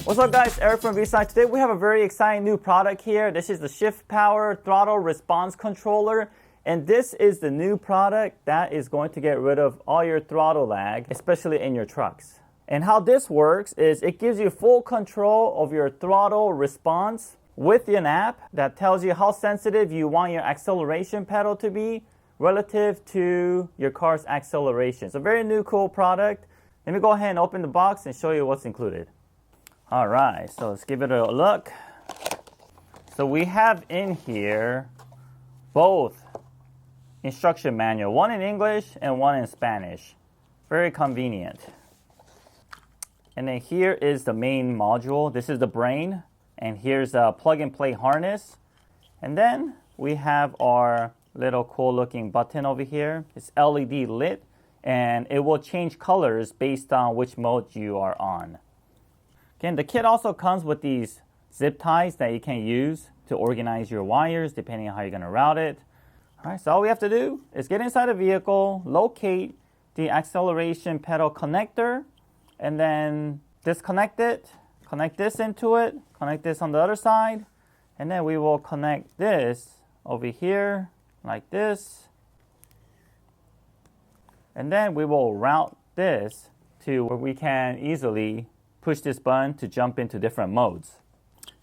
What's up guys, Eric from V-Side. Today we have a very exciting new product here. This is the Shiftpower throttle response controller. And this is the new product that is going to get rid of all your throttle lag, especially in your trucks. And how this works is it gives you full control of your throttle response with an app that tells you how sensitive you want your acceleration pedal to be relative to your car's acceleration. It's a very new cool product. Let me go ahead and open the box and show you what's included. All right, so let's give it a look. So we have in here both instruction manual, one in English and one in Spanish. Very convenient. And then here is the main module. This is the brain, and here's a plug and play harness. And then we have our little cool looking button over here. It's LED lit, and it will change colors based on which mode you are on. Again, the kit also comes with these zip ties that you can use to organize your wires depending on how you're going to route it. All right, so all we have to do is get inside the vehicle, locate the acceleration pedal connector, and then disconnect it, connect this into it, connect this on the other side, and then we will connect this over here like this. And then we will route this to where we can easily push this button to jump into different modes.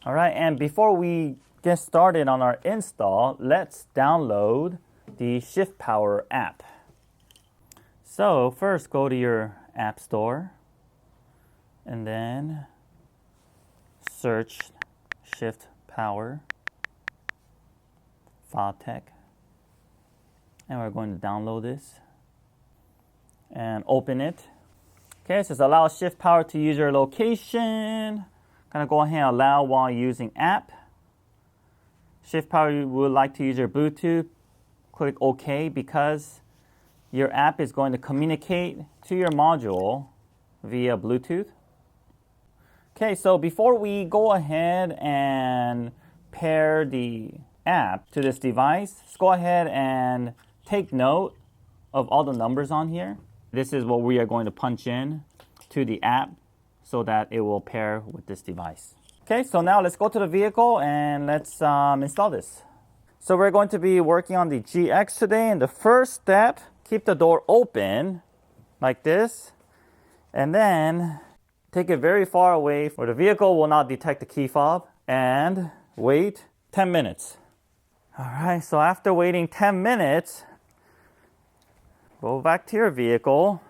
All right, and before we get started on our install, let's download the Shiftpower app. So first go to your app store and then search Shiftpower Valet, and we're going to download this and open it. Okay, it says allow Shiftpower to use your location. Gonna go ahead and allow while using app. Shiftpower would like to use your Bluetooth. Click OK because your app is going to communicate to your module via Bluetooth. Okay, so before we go ahead and pair the app to this device, let's go ahead and take note of all the numbers on here. This is what we are going to punch in to the app so that it will pair with this device. Okay, so now let's go to the vehicle and let's install this. So we're going to be working on the GX today, and the first step, keep the door open like this, and then take it very far away where the vehicle will not detect the key fob, and wait 10 minutes. All right, so after waiting 10 minutes, go back to your vehicle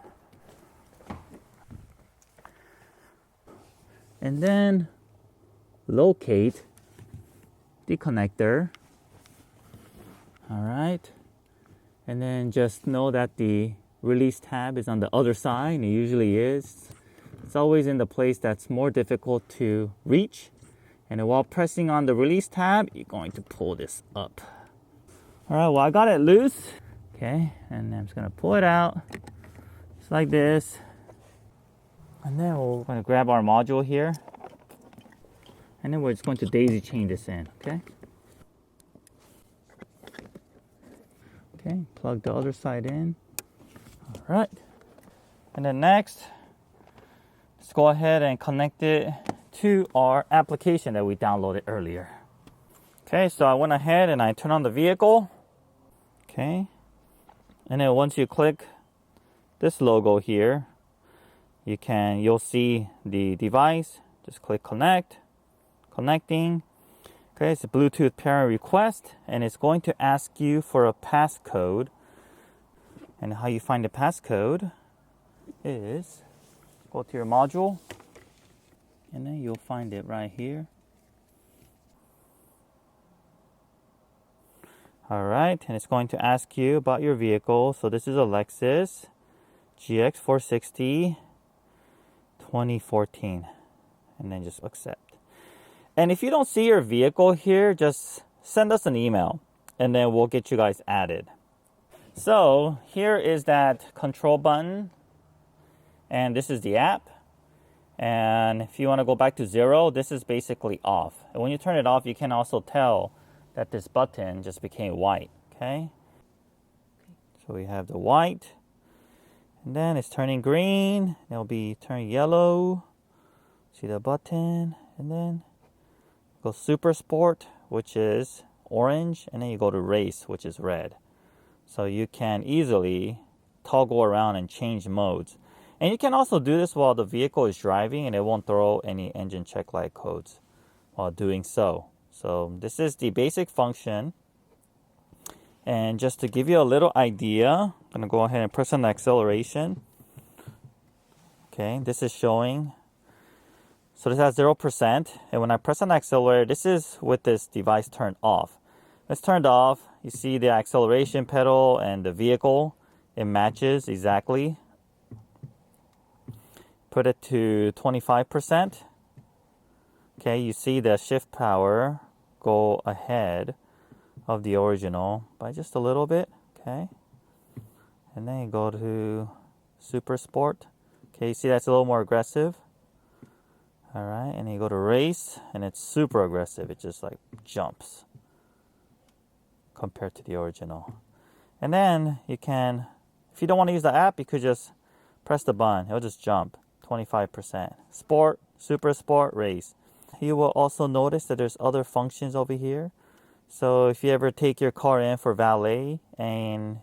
and then locate the connector. All right, and then just know that the release tab is on the other side. It usually is. It's always in the place that's more difficult to reach. And then while pressing on the release tab, you're going to pull this up. All right, well, I got it loose. Okay, and I'm just gonna pull it out, just like this. And then we're gonna grab our module here. And then we're just going to daisy chain this in, okay? Okay, plug the other side in. All right. And then next, let's go ahead and connect it to our application that we downloaded earlier. Okay, so I went ahead and I turned on the vehicle. Okay. And then once you click this logo here, you'll see the device. Just click connect, connecting. Okay, it's a Bluetooth pairing request, and it's going to ask you for a passcode. And how you find the passcode is go to your module, and then you'll find it right here. All right, and it's going to ask you about your vehicle. So this is a Lexus GX 460 2014, and then just accept. And if you don't see your vehicle here, just send us an email and then we'll get you guys added. So here is that control button, and this is the app. And if you want to go back to 0, this is basically off. And when you turn it off, you can also tell that this button just became white, okay? So we have the white, and then it's turning green, it'll be turning yellow, See the button, and then go Super Sport, which is orange, and then you go to Race, which is red. So you can easily toggle around and change modes. And you can also do this while the vehicle is driving, and it won't throw any engine check light codes while doing so. So this is the basic function. And just to give you a little idea, I'm going to go ahead and press on the acceleration. Okay, this is showing. So this has 0%. And when I press on the accelerator, this is with this device turned off. It's turned off. You see the acceleration pedal and the vehicle. It matches exactly. Put it to 25%. Okay, you see the shift power go ahead of the original by just a little bit. Okay, and then you go to Super Sport. Okay, you see that's a little more aggressive. All right, and you go to Race, and it's super aggressive. It just like jumps compared to the original. And then you can, if you don't want to use the app, you could just press the button. It'll just jump 25%. Sport, Super Sport, Race. You will also notice that there's other functions over here. So if you ever take your car in for valet, and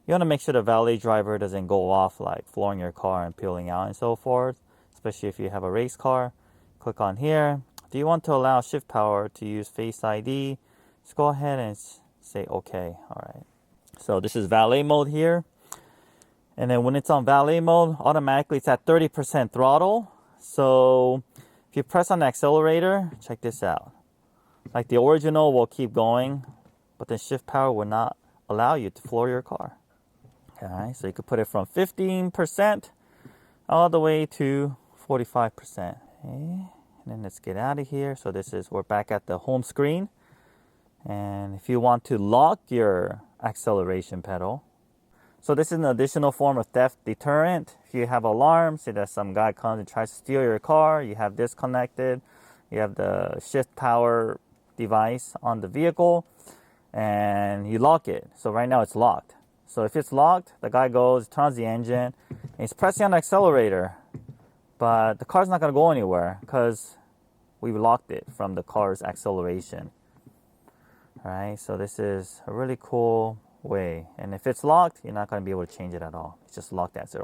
you want to make sure the valet driver doesn't go off like flooring your car and peeling out and so forth, especially if you have a race car, click on here. Do you want to allow Shiftpower to use Face ID? Just go ahead and say OK. All right. So this is valet mode here. And then when it's on valet mode, automatically it's at 30% throttle. So if you press on the accelerator, check this out. Like the original will keep going, but the Shiftpower will not allow you to floor your car. Okay, so you could put it from 15% all the way to 45%. Okay, and then let's get out of here. So we're back at the home screen. And if you want to lock your acceleration pedal, so this is an additional form of theft deterrent. If you have alarm, say that some guy comes and tries to steal your car, you have this connected, you have the Shiftpower device on the vehicle, and you lock it. So right now it's locked. So if it's locked, the guy goes, turns the engine, and he's pressing on the accelerator, but the car's not going to go anywhere because we locked it from the car's acceleration. All right, so this is a really cool way. And if it's locked, you're not going to be able to change it at all. It's just locked at 0%.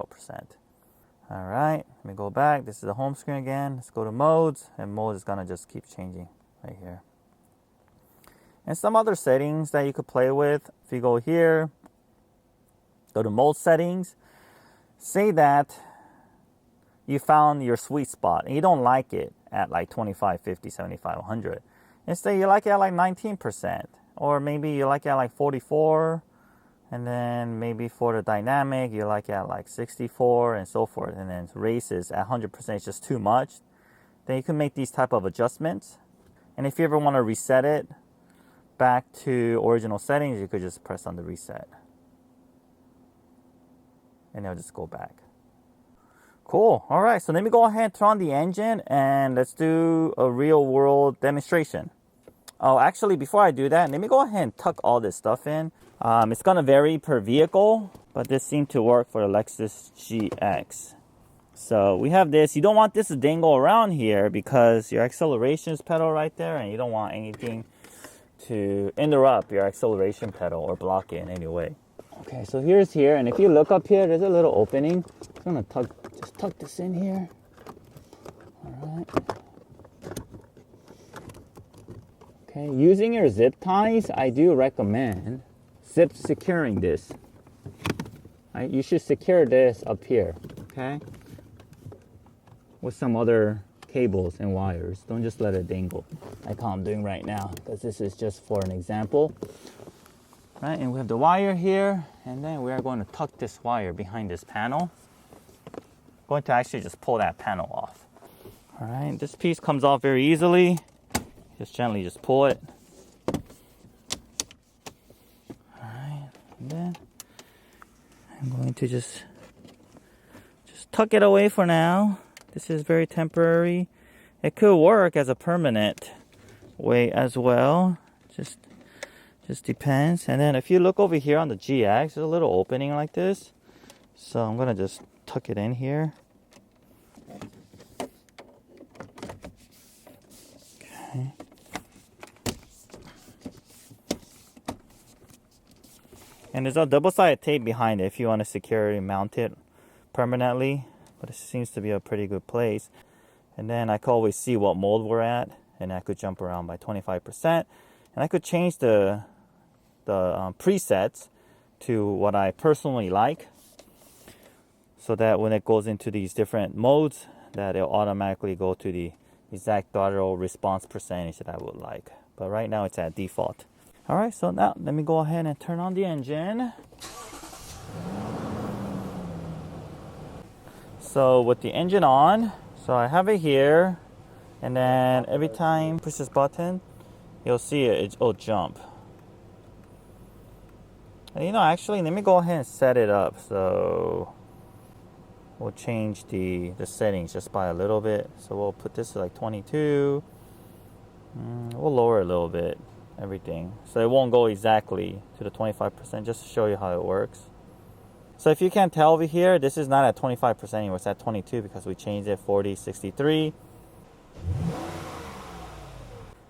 All right, let me go back. This is the home screen again. Let's go to modes, and mode is going to just keep changing right here. And some other settings that you could play with. If you go here, go to mode settings, say that you found your sweet spot and you don't like it at like 25, 50, 75, 100. Instead, you like it at like 19%, or maybe you like it at like 44, and then maybe for the dynamic, you like it at like 64 and so forth, and then races at 100% is just too much. Then you can make these type of adjustments. And if you ever want to reset it back to original settings, you could just press on the reset. And it'll just go back. Cool. All right, so let me go ahead and turn on the engine and let's do a real world demonstration. Oh, actually, before I do that, let me go ahead and tuck all this stuff in. It's going to vary per vehicle, but this seemed to work for the Lexus GX. So we have this. You don't want this to dangle around here because your acceleration is pedal right there, and you don't want anything to interrupt your acceleration pedal or block it in any way. Okay, so here's here, and if you look up here, there's a little opening. I'm going to just tuck this in here. All right. Okay, using your zip ties, I do recommend zip securing this. Right, you should secure this up here, okay, with some other cables and wires. Don't just let it dangle like how I'm doing right now, because this is just for an example. Right, and we have the wire here, and then we are going to tuck this wire behind this panel. Going to actually just pull that panel off. All right, this piece comes off very easily. Just gently just pull it. All right, and then I'm going to just tuck it away for now. This is very temporary. It could work as a permanent way as well. Just depends. And then if you look over here on the GX, there's a little opening like this. So I'm gonna just tuck it in here. Okay. And there's a double-sided tape behind it if you want to securely mount it permanently, but it seems to be a pretty good place. And then I could always see what mode we're at, and I could jump around by 25%, and I could change the presets to what I personally like, so that when it goes into these different modes, that it'll automatically go to the exact throttle response percentage that I would like. But right now it's at default. All right, so now let me go ahead and turn on the engine. So with the engine on, so I have it here, and then every time I push this button, you'll see it'll jump. And you know, actually, let me go ahead and set it up. So we'll change the settings just by a little bit. So we'll put this to like 22. We'll lower it a little bit, everything. So it won't go exactly to the 25%, just to show you how it works. So if you can't tell over here, this is not at 25% anymore, it's at 22 because we changed it 40, 63.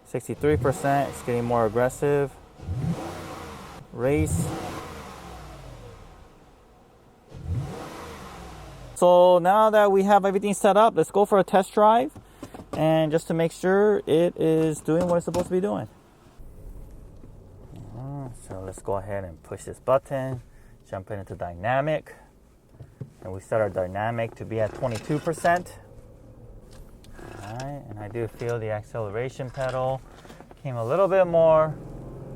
63%, it's getting more aggressive. Race. So now that we have everything set up, let's go for a test drive, and just to make sure it is doing what it's supposed to be doing. So let's go ahead and push this button, jump into dynamic, and we set our dynamic to be at 22%. Alright, and I do feel the acceleration pedal came a little bit more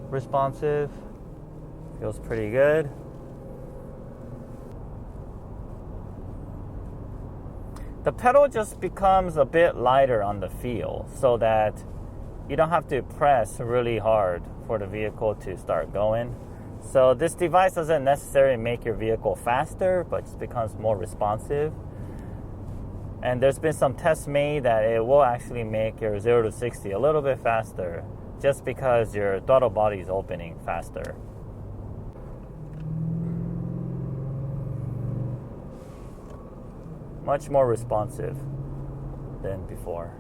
responsive. Feels pretty good. The pedal just becomes a bit lighter on the feel, so that you don't have to press really hard for the vehicle to start going. So this device doesn't necessarily make your vehicle faster, but just becomes more responsive. And there's been some tests made that it will actually make your 0 to 60 a little bit faster, just because your throttle body is opening faster. Much more responsive than before.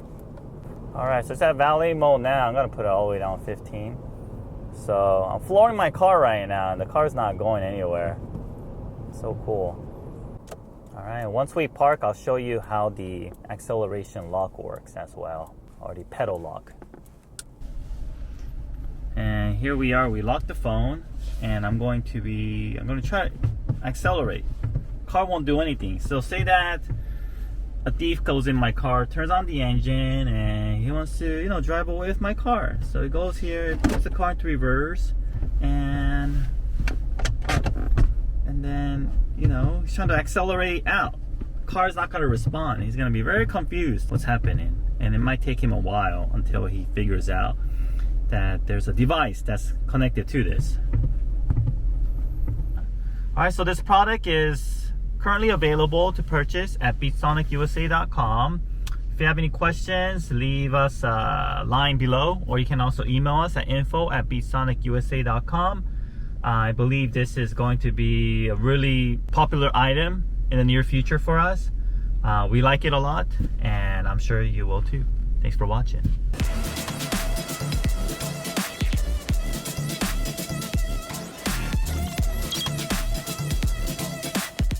Alright, so it's at Valet mode now. I'm going to put it all the way down 15. So I'm flooring my car right now, and the car's not going anywhere. So cool. Alright, once we park, I'll show you how the acceleration lock works as well, or the pedal lock. And here we are, we locked the phone, and I'm going to try to accelerate. Car won't do anything. So say that a thief goes in my car, turns on the engine, and he wants to, drive away with my car. So he goes here, puts the car into reverse, and then, he's trying to accelerate out. Car's not going to respond. He's going to be very confused what's happening, and it might take him a while until he figures out that there's a device that's connected to this. All right, so this product is currently available to purchase at beatsonicusa.com. If you have any questions, leave us a line below, or you can also email us at info@beatsonicusa.com. I believe this is going to be a really popular item in the near future for us. We like it a lot, and I'm sure you will too. Thanks for watching.